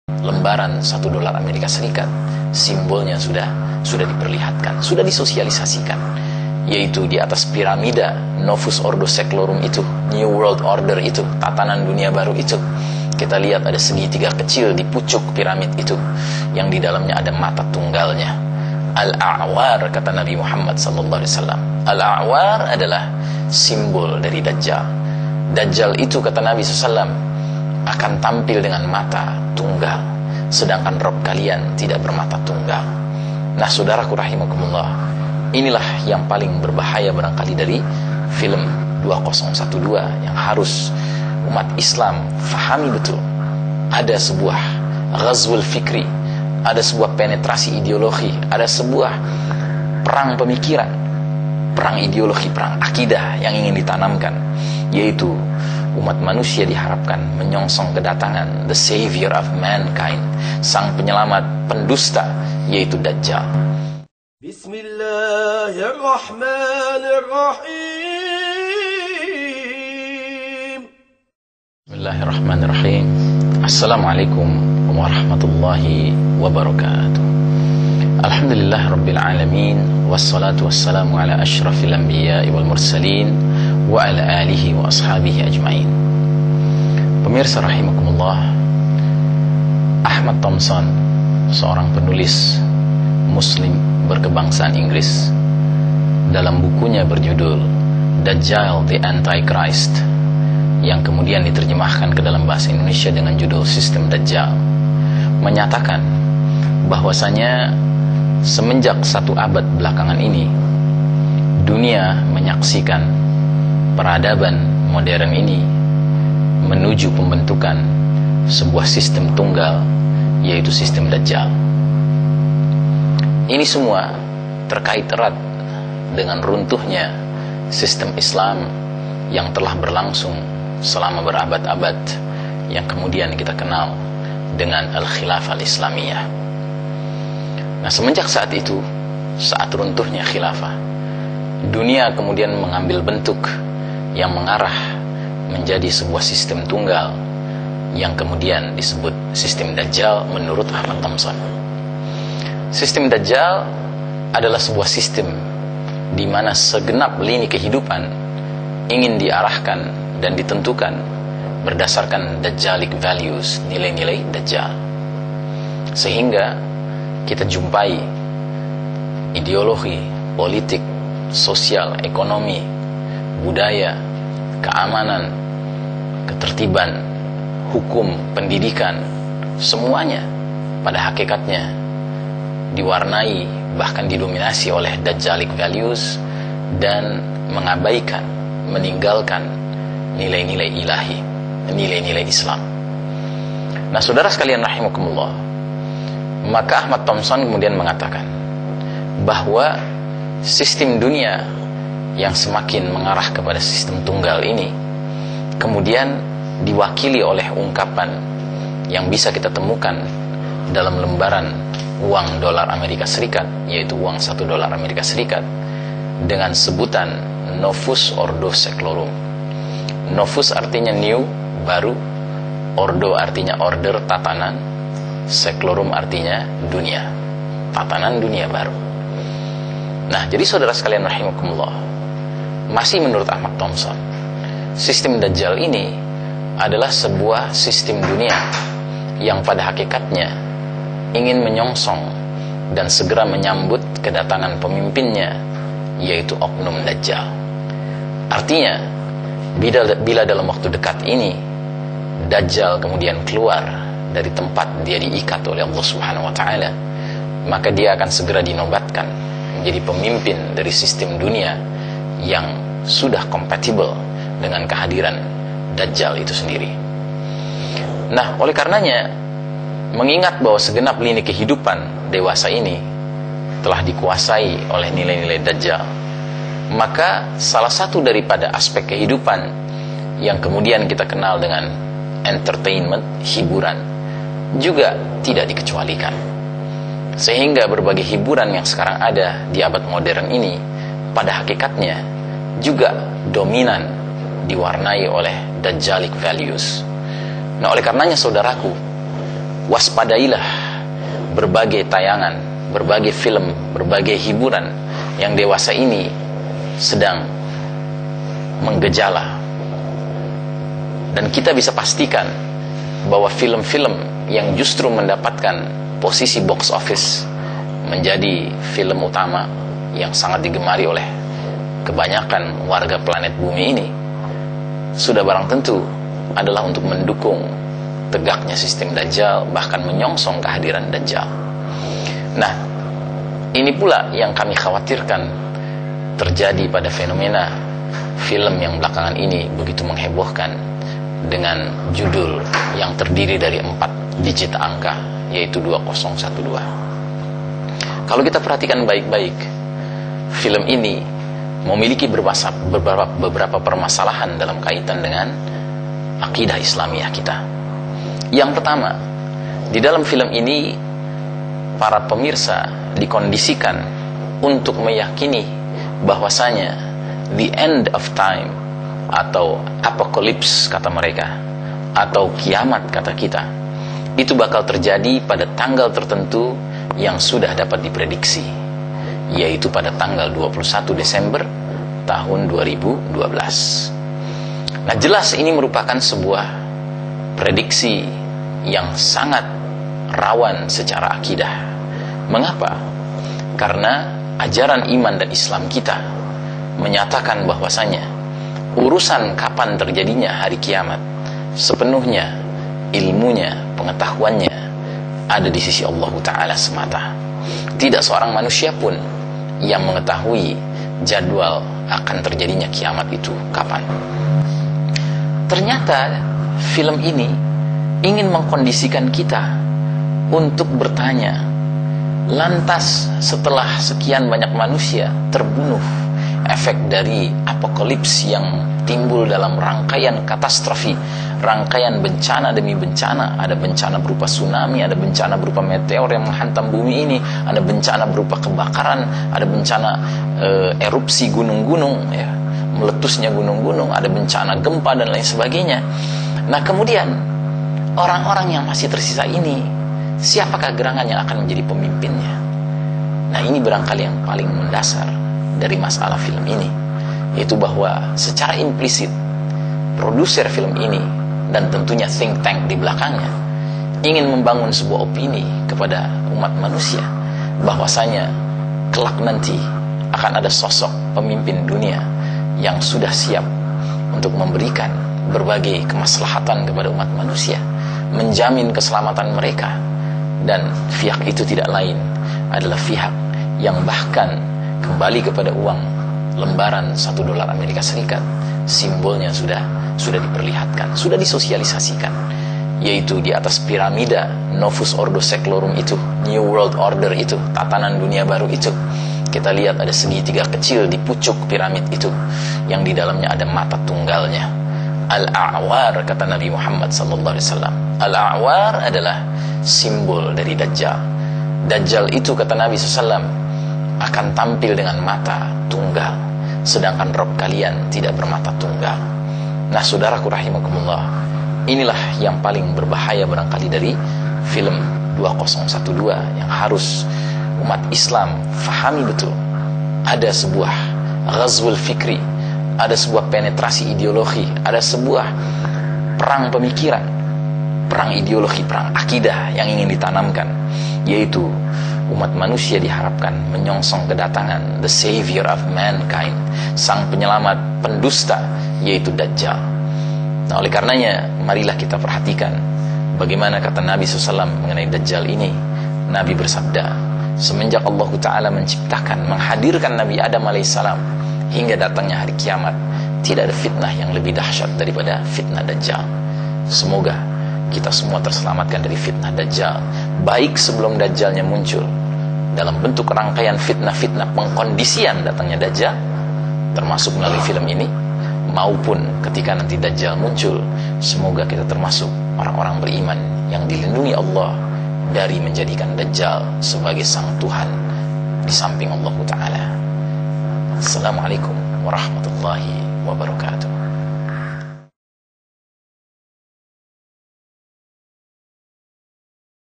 lembaran $1 Amerika Serikat, simbolnya sudah diperlihatkan, sudah disosialisasikan, yaitu di atas piramida Novus Ordo Seclorum itu, New World Order itu, tatanan dunia baru itu, kita lihat ada segitiga kecil di pucuk piramid itu, yang di dalamnya ada mata tunggalnya. Al-A'war, kata Nabi Muhammad SAW. Al-A'war adalah simbol dari Dajjal. Dajjal itu, kata Nabi SAW, akan tampil dengan mata tunggal, sedangkan Rob kalian tidak bermata tunggal. Nah, saudaraku rahimakumullah, inilah yang paling berbahaya barangkali dari film 2012 yang harus umat Islam fahami betul. Ada sebuah ghazwul fikri, ada sebuah penetrasi ideologi, ada sebuah perang pemikiran, perang ideologi, perang akidah yang ingin ditanamkan, yaitu umat manusia diharapkan menyongsong kedatangan the savior of mankind, sang penyelamat pendusta, yaitu Dajjal. Bismillahirrahmanirrahim. Assalamualaikum warahmatullahi wabarakatuh. Alhamdulillah rabbil alamin, wassalatu wassalamu ala ashrafil anbiya'i wal mursalin wa ala alihi wa ashabihi ajma'in. Pemirsa rahimakumullah, Ahmad Thompson, seorang penulis muslim berkebangsaan Inggris, dalam bukunya berjudul Dajjal the Antichrist, yang kemudian diterjemahkan ke dalam bahasa Indonesia dengan judul Sistem Dajjal, menyatakan bahwasanya semenjak 1 abad belakangan ini, dunia menyaksikan peradaban modern ini menuju pembentukan sebuah sistem tunggal, yaitu sistem Dajjal. Ini semua terkait erat dengan runtuhnya sistem Islam yang telah berlangsung selama berabad-abad, yang kemudian kita kenal dengan Al-Khilafah Al-Islamiyah. Nah, semenjak saat itu, saat runtuhnya khilafah, dunia kemudian mengambil bentuk yang mengarah menjadi sebuah sistem tunggal yang kemudian disebut sistem Dajjal menurut Ahmad Thompson. Sistem Dajjal adalah sebuah sistem di mana segenap lini kehidupan ingin diarahkan dan ditentukan berdasarkan Dajjalic values, nilai-nilai Dajjal. Sehingga kita jumpai ideologi, politik, sosial, ekonomi, budaya, keamanan, ketertiban, hukum, pendidikan, semuanya pada hakikatnya diwarnai bahkan didominasi oleh Dajjalic values dan mengabaikan, meninggalkan nilai-nilai ilahi, nilai-nilai Islam. Nah, saudara sekalian rahimakumullah, maka Ahmad Thompson kemudian mengatakan bahwa sistem dunia yang semakin mengarah kepada sistem tunggal ini kemudian diwakili oleh ungkapan yang bisa kita temukan dalam lembaran uang dolar Amerika Serikat, yaitu uang $1 Amerika Serikat, dengan sebutan Novus Ordo Seclorum. Novus artinya new, baru, Ordo artinya order, tatanan, Seclorum artinya dunia, tatanan dunia baru. Nah, jadi saudara sekalian rahimakumullah, masih menurut Ahmad Thompson, sistem Dajjal ini adalah sebuah sistem dunia yang pada hakikatnya ingin menyongsong dan segera menyambut kedatangan pemimpinnya, yaitu oknum Dajjal. Artinya, bila dalam waktu dekat ini Dajjal kemudian keluar dari tempat dia diikat oleh Allah Subhanahu wa Ta'ala, maka dia akan segera dinobatkan menjadi pemimpin dari sistem dunia yang sudah kompatibel dengan kehadiran Dajjal itu sendiri. Nah, oleh karenanya, mengingat bahwa segenap lini kehidupan dewasa ini telah dikuasai oleh nilai-nilai Dajjal, maka salah satu daripada aspek kehidupan yang kemudian kita kenal dengan entertainment, hiburan, juga tidak dikecualikan. Sehingga berbagai hiburan yang sekarang ada di abad modern ini pada hakikatnya juga dominan diwarnai oleh Dajjalic values. Nah, oleh karenanya saudaraku, waspadailah berbagai tayangan, berbagai film, berbagai hiburan yang dewasa ini sedang menggejala. Dan kita bisa pastikan bahwa film-film yang justru mendapatkan posisi box office menjadi film utama yang sangat digemari oleh kebanyakan warga planet bumi ini, sudah barang tentu adalah untuk mendukung tegaknya sistem Dajjal, bahkan menyongsong kehadiran Dajjal. Nah, ini pula yang kami khawatirkan terjadi pada fenomena film yang belakangan ini begitu menghebohkan dengan judul yang terdiri dari 4 digit angka, yaitu 2012. Kalau kita perhatikan baik-baik, film ini memiliki beberapa permasalahan dalam kaitan dengan akidah Islamiyah kita. Yang pertama, di dalam film ini para pemirsa dikondisikan untuk meyakini bahwasanya the end of time atau apocalypse kata mereka, atau kiamat kata kita, itu bakal terjadi pada tanggal tertentu yang sudah dapat diprediksi, yaitu pada tanggal 21 Desember tahun 2012. Nah, jelas ini merupakan sebuah prediksi yang sangat rawan secara akidah. Mengapa? Karena ajaran iman dan Islam kita menyatakan bahwasanya urusan kapan terjadinya hari kiamat sepenuhnya ilmunya, pengetahuannya ada di sisi Allah Ta'ala semata. Tidak seorang manusia pun yang mengetahui jadwal akan terjadinya kiamat itu kapan. Ternyata film ini ingin mengkondisikan kita untuk bertanya, lantas setelah sekian banyak manusia terbunuh efek dari apokalips yang timbul dalam rangkaian katastrofi, rangkaian bencana demi bencana, ada bencana berupa tsunami, ada bencana berupa meteor yang menghantam bumi ini, ada bencana berupa kebakaran, ada bencana erupsi gunung-gunung, ya, meletusnya gunung-gunung, ada bencana gempa dan lain sebagainya. Nah, kemudian orang-orang yang masih tersisa ini, siapakah gerangan yang akan menjadi pemimpinnya? Nah, ini barangkali yang paling mendasar dari masalah film ini, yaitu bahwa secara implisit produser film ini dan tentunya think tank di belakangnya ingin membangun sebuah opini kepada umat manusia bahwasanya kelak nanti akan ada sosok pemimpin dunia yang sudah siap untuk memberikan berbagai kemaslahatan kepada umat manusia, menjamin keselamatan mereka, dan pihak itu tidak lain adalah pihak yang bahkan kembali kepada uang lembaran $1 Amerika Serikat. Simbolnya sudah diperlihatkan, sudah disosialisasikan, yaitu di atas piramida Novus Ordo Seclorum itu, New World Order itu, tatanan dunia baru itu. Kita lihat ada segitiga kecil di pucuk piramid itu yang di dalamnya ada mata tunggalnya. Al-A'war kata Nabi Muhammad SAW. Al-A'war adalah simbol dari Dajjal. Dajjal itu kata Nabi SAW akan tampil dengan mata tunggal, sedangkan Rob kalian tidak bermata tunggal. Nah, saudaraku rahimakumullah, inilah yang paling berbahaya barangkali dari film 2012 yang harus umat Islam fahami betul. Ada sebuah ghazwul fikri, ada sebuah penetrasi ideologi, ada sebuah perang pemikiran, perang ideologi, perang akidah yang ingin ditanamkan, yaitu umat manusia diharapkan menyongsong kedatangan the savior of mankind, sang penyelamat pendusta, yaitu Dajjal. Nah, oleh karenanya marilah kita perhatikan bagaimana kata Nabi SAW mengenai Dajjal ini. Nabi bersabda, semenjak Allah Ta'ala menciptakan, menghadirkan Nabi Adam alaihissalam hingga datangnya hari kiamat, tidak ada fitnah yang lebih dahsyat daripada fitnah Dajjal. Semoga kita semua terselamatkan dari fitnah Dajjal, baik sebelum Dajjalnya muncul dalam bentuk rangkaian fitnah-fitnah pengkondisian datangnya Dajjal, termasuk melalui film ini, maupun ketika nanti Dajjal muncul. Semoga kita termasuk orang-orang beriman yang dilindungi Allah dari menjadikan Dajjal sebagai sang Tuhan di samping Allah Ta'ala. Assalamualaikum warahmatullahi wabarakatuh.